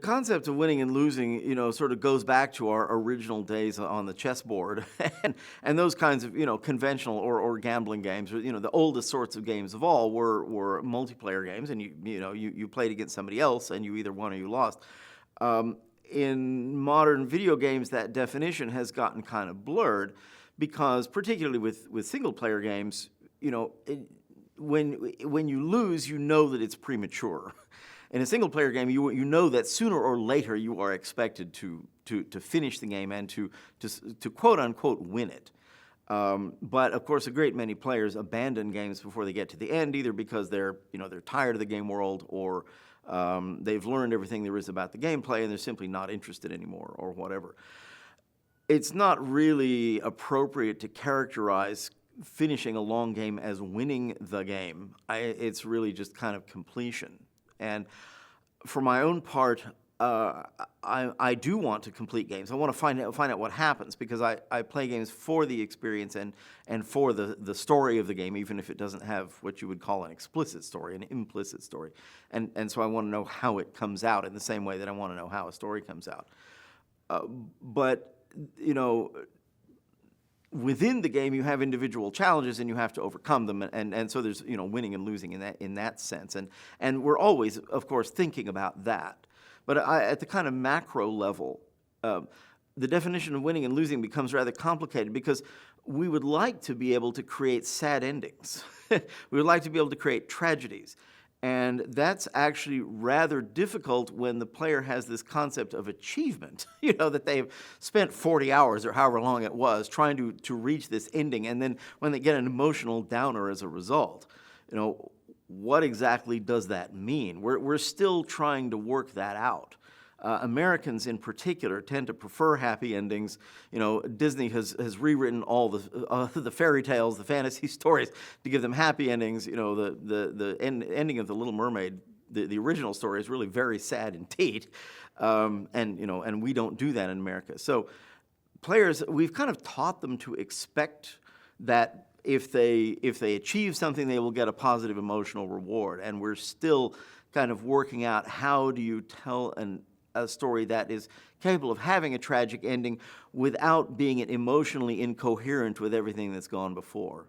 Concept of winning and losing, sort of goes back to our original days on the chessboard, and those kinds of, conventional or gambling games. The oldest sorts of games of all were multiplayer games, and you played against somebody else, and you either won or you lost. In modern video games, that definition has gotten kind of blurred, because particularly with single player games, when you lose, you know that it's premature. In a single-player game, you know that sooner or later you are expected to finish the game and to quote-unquote win it. But of course, a great many players abandon games before they get to the end, either because they're tired of the game world, or they've learned everything there is about the gameplay and they're simply not interested anymore, or whatever. It's not really appropriate to characterize finishing a long game as winning the game. It's really just kind of completion. And for my own part, I do want to complete games. I want to find out what happens, because I play games for the experience and for the story of the game, even if it doesn't have what you would call an explicit story, an implicit story. And so I want to know how it comes out, in the same way that I want to know how a story comes out. But within the game, you have individual challenges and you have to overcome them, and so there's winning and losing in that sense, and we're always, of course, thinking about that. But at the kind of macro level, the definition of winning and losing becomes rather complicated, because we would like to be able to create sad endings. We would like to be able to create tragedies. And that's actually rather difficult when the player has this concept of achievement, that they've spent 40 hours or however long it was trying to reach this ending, and then when they get an emotional downer as a result, what exactly does that mean? We're still trying to work that out. Americans in particular tend to prefer happy endings. Disney has rewritten all the fairy tales, the fantasy stories, to give them happy endings. The ending of The Little Mermaid, the original story, is really very sad indeed, and we don't do that in America. So players, we've kind of taught them to expect that if they achieve something, they will get a positive emotional reward, and we're still kind of working out how do you tell a story that is capable of having a tragic ending without being emotionally incoherent with everything that's gone before.